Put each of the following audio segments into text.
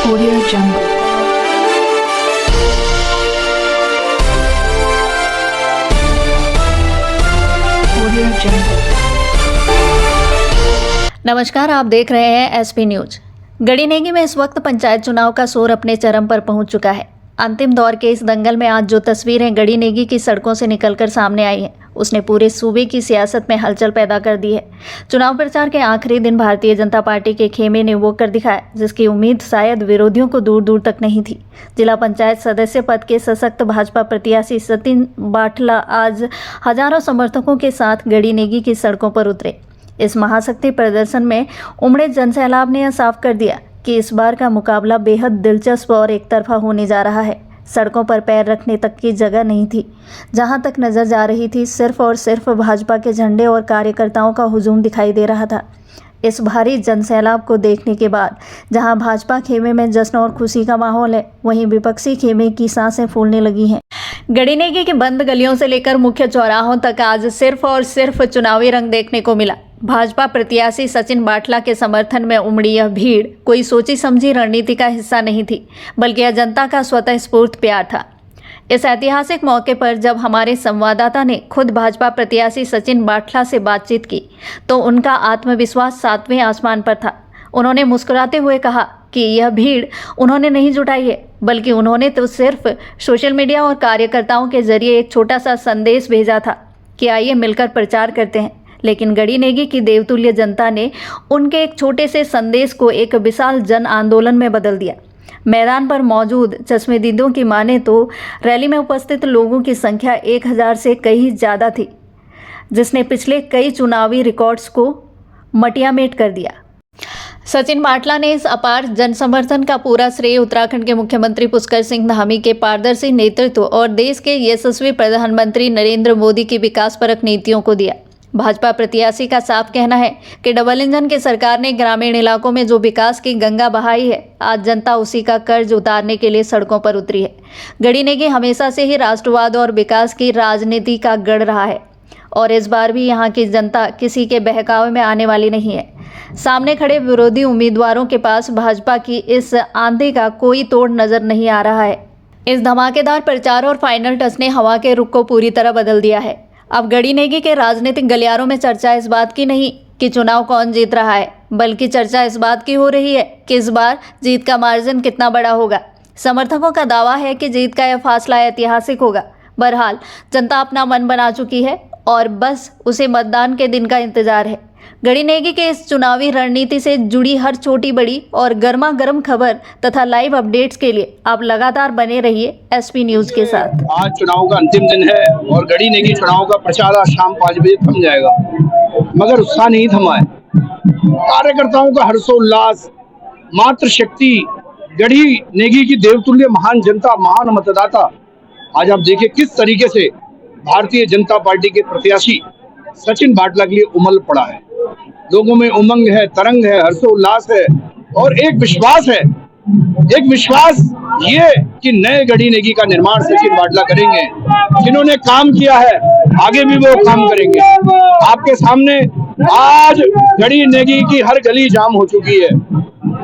Audio Jungle. Audio Jungle. नमस्कार, आप देख रहे हैं एसपी न्यूज। गड़ी नेगी में इस वक्त पंचायत चुनाव का शोर अपने चरम पर पहुंच चुका है। अंतिम दौर के इस दंगल में आज जो तस्वीरें गड़ी नेगी की सड़कों से निकलकर सामने आई हैं, उसने पूरे सूबे की सियासत में हलचल पैदा कर दी है। चुनाव प्रचार के आखिरी दिन भारतीय जनता पार्टी के खेमे ने वो कर दिखाया जिसकी उम्मीद शायद विरोधियों को दूर दूर तक नहीं थी। जिला पंचायत सदस्य पद के सशक्त भाजपा प्रत्याशी सचिन बाठला आज हजारों समर्थकों के साथ गड़ी नेगी की सड़कों पर उतरे। इस महाशक्ति प्रदर्शन में उमड़े जनसैलाब ने यह साफ कर दिया कि इस बार का मुकाबला बेहद दिलचस्प और एक तरफा होने जा रहा है। सड़कों पर पैर रखने तक की जगह नहीं थी। जहां तक नजर जा रही थी, सिर्फ और सिर्फ भाजपा के झंडे और कार्यकर्ताओं का हुजूम दिखाई दे रहा था। इस भारी जनसैलाब को देखने के बाद जहां भाजपा खेमे में जश्न और खुशी का माहौल है, वहीं विपक्षी खेमे की सांसें फूलने लगी हैं। गड़ी नेगी की बंद गलियों से लेकर मुख्य चौराहों तक आज सिर्फ और सिर्फ चुनावी रंग देखने को मिला। भाजपा प्रत्याशी सचिन बाठला के समर्थन में उमड़ी यह भीड़ कोई सोची समझी रणनीति का हिस्सा नहीं थी, बल्कि यह जनता का स्वतः स्फूर्त प्यार था। इस ऐतिहासिक मौके पर जब हमारे संवाददाता ने खुद भाजपा प्रत्याशी सचिन बाठला से बातचीत की, तो उनका आत्मविश्वास 7वें आसमान पर था। उन्होंने मुस्कुराते हुए कहा कि यह भीड़ उन्होंने नहीं जुटाई है, बल्कि उन्होंने तो सिर्फ सोशल मीडिया और कार्यकर्ताओं के जरिए एक छोटा सा संदेश भेजा था कि आइए मिलकर प्रचार करते हैं। लेकिन गड़ी नेगी की देवतुल्य जनता ने उनके एक छोटे से संदेश को एक विशाल जन आंदोलन में बदल दिया। मैदान पर मौजूद चश्मेदीदों की माने तो रैली में उपस्थित लोगों की संख्या 1000 से कहीं ज़्यादा थी, जिसने पिछले कई चुनावी रिकॉर्ड्स को मटियामेट कर दिया। सचिन बाठला ने इस अपार जनसमर्थन का पूरा श्रेय उत्तराखंड के मुख्यमंत्री पुष्कर सिंह धामी के पारदर्शी नेतृत्व और देश के यशस्वी प्रधानमंत्री नरेंद्र मोदी की विकासपरक नीतियों को दिया। भाजपा प्रत्याशी का साफ कहना है कि डबल इंजन की सरकार ने ग्रामीण इलाकों में जो विकास की गंगा बहाई है, आज जनता उसी का कर्ज उतारने के लिए सड़कों पर उतरी है। गड़ी नेगी हमेशा से ही राष्ट्रवाद और विकास की राजनीति का गढ़ रहा है और इस बार भी यहाँ की जनता किसी के बहकावे में आने वाली नहीं है। सामने खड़े विरोधी उम्मीदवारों के पास भाजपा की इस आंधी का कोई तोड़ नजर नहीं आ रहा है। इस धमाकेदार प्रचार और फाइनल टच ने हवा के रुख को पूरी तरह बदल दिया है। अब गड़ी नेगी के राजनीतिक गलियारों में चर्चा इस बात की नहीं कि चुनाव कौन जीत रहा है, बल्कि चर्चा इस बात की हो रही है कि इस बार जीत का मार्जिन कितना बड़ा होगा। समर्थकों का दावा है कि जीत का यह फासला ऐतिहासिक होगा। बहरहाल जनता अपना मन बना चुकी है और बस उसे मतदान के दिन का इंतजार है। गड़ी नेगी के इस चुनावी रणनीति से जुड़ी हर छोटी बड़ी और गर्मा गर्म खबर तथा लाइव अपडेट्स के लिए आप लगातार बने रहिए एसपी न्यूज के साथ। आज चुनाव का अंतिम दिन है और गड़ी नेगी चुनाव का प्रचार आज शाम 5 बजे थम जाएगा, मगर उत्साह नहीं थमा है। कार्यकर्ताओं का हर्षोल्लास, मात्र शक्ति, गड़ी नेगी की देवतुल्य महान जनता, महान मतदाता, आज आप देखिए किस तरीके से भारतीय जनता पार्टी के प्रत्याशी सचिन बाठला के लिए उमल पड़ा है। लोगों में उमंग है, तरंग है, हर्षोल्लास है और एक विश्वास ये कि नए गड़ी नेगी का निर्माण सचिन बाठला करेंगे। जिन्होंने काम किया है आगे भी वो काम करेंगे। आपके सामने आज गड़ी नेगी की हर गली जाम हो चुकी है।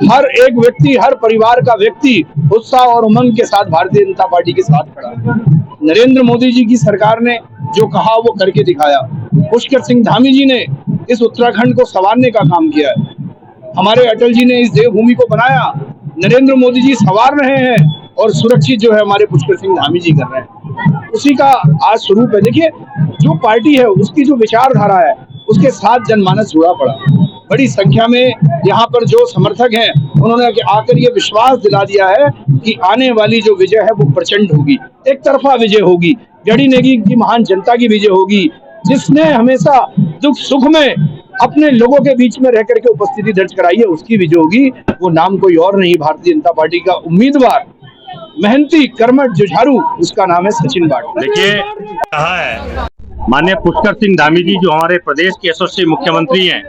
हर एक व्यक्ति, हर परिवार का व्यक्ति उत्साह और उमंग के साथ भारतीय जनता पार्टी के साथ खड़ा है। नरेंद्र मोदी जी की सरकार ने जो कहा वो करके दिखाया। पुष्कर सिंह धामी जी ने इस उत्तराखंड को संवारने का काम किया है। हमारे अटल जी ने इस देवभूमि को बनाया, नरेंद्र मोदी जी संवार रहे हैं और सुरक्षित जो है हमारे पुष्कर सिंह धामी जी कर रहे हैं। उसी का आज स्वरूप है। देखिए, जो पार्टी है उसकी जो विचारधारा है उसके साथ जनमानस जुड़ा पड़ा। बड़ी संख्या में यहाँ पर जो समर्थक हैं उन्होंने आकर ये विश्वास दिला दिया है कि आने वाली जो विजय है वो प्रचंड होगी, एक तरफा विजय होगी। गड़ी नेगी की महान जनता की विजय होगी, जिसने हमेशा दुख सुख में अपने लोगों के बीच में रह करके उपस्थिति दर्ज कराई है, उसकी विजय होगी। वो नाम कोई और नहीं, भारतीय जनता पार्टी का उम्मीदवार, मेहनती, कर्मठ, जुझारू, उसका नाम है सचिन बाठला। देखिए, कहा है माननीय पुष्कर सिंह धामी जी जो हमारे प्रदेश के यशस्वी मुख्यमंत्री हैं,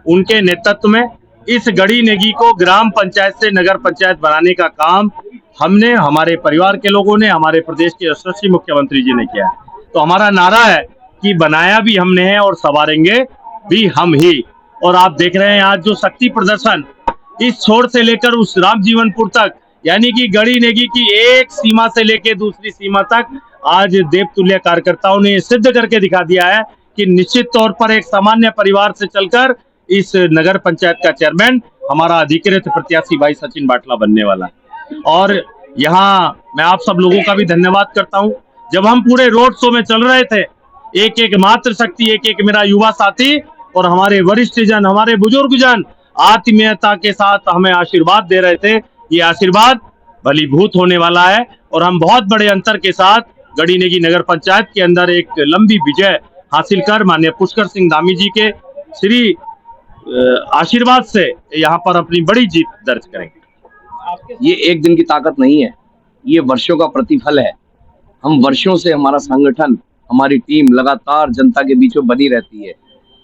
उनके नेतृत्व में इस गड़ी नेगी को ग्राम पंचायत से नगर पंचायत बनाने का काम हमने, हमारे परिवार के लोगों ने, हमारे प्रदेश के यशस्वी मुख्यमंत्री जी ने किया है। तो हमारा नारा है कि बनाया भी हमने है और संवारेंगे भी हम ही। और आप देख रहे हैं आज जो शक्ति प्रदर्शन इस छोर से लेकर उस राम जीवनपुर तक यानी कि गड़ी नेगी की एक सीमा से लेकर दूसरी सीमा तक आज देवतुल्य कार्यकर्ताओं ने सिद्ध करके दिखा दिया है कि निश्चित तौर पर एक सामान्य परिवार से चलकर इस नगर पंचायत का चेयरमैन हमारा अधिकृत प्रत्याशी भाई सचिन बाटला बनने वाला है। और यहाँ मैं आप सब लोगों का भी धन्यवाद करता हूँ। जब हम पूरे रोड शो में चल रहे थे, एक एक मातृ शक्ति, एक एक मेरा युवा साथी और हमारे वरिष्ठ जन, हमारे बुजुर्ग जन आत्मीयता के साथ हमें आशीर्वाद दे रहे थे। ये आशीर्वाद भलीभूत होने वाला है और हम बहुत बड़े अंतर के साथ गड़ी नेगी नगर पंचायत के अंदर एक लंबी विजय हासिल कर माननीय पुष्कर सिंह धामी जी के श्री आशीर्वाद से यहाँ पर अपनी बड़ी जीत दर्ज करेंगे। ये एक दिन की ताकत नहीं है, ये वर्षों का प्रतिफल है। हम वर्षों से, हमारा संगठन, हमारी टीम लगातार जनता के बीच में बनी रहती है।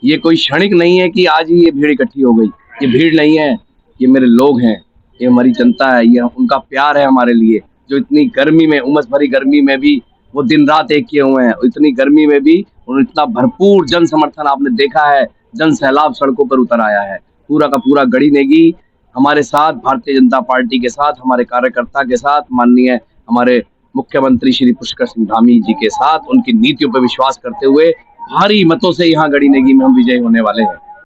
ये कोई क्षणिक नहीं है कि आज ही ये भीड़ इकट्ठी हो गई। ये भीड़ नहीं है, ये मेरे लोग हैं, ये हमारी जनता है, ये उनका प्यार है हमारे लिए, जो इतनी गर्मी में, उमस भरी गर्मी में भी वो दिन रात एक किए हुए हैं। इतनी गर्मी में भी उन्होंने इतना भरपूर जन समर्थन आपने देखा है, जन सैलाब सड़कों पर उतर आया है। पूरा का पूरा गड़ी नेगी हमारे साथ, भारतीय जनता पार्टी के साथ, हमारे कार्यकर्ता के साथ, माननीय हमारे मुख्यमंत्री श्री पुष्कर सिंह धामी जी के साथ, उनकी नीतियों पर विश्वास करते हुए भारी मतों से यहाँ गड़ी नेगी में हम विजयी होने वाले हैं।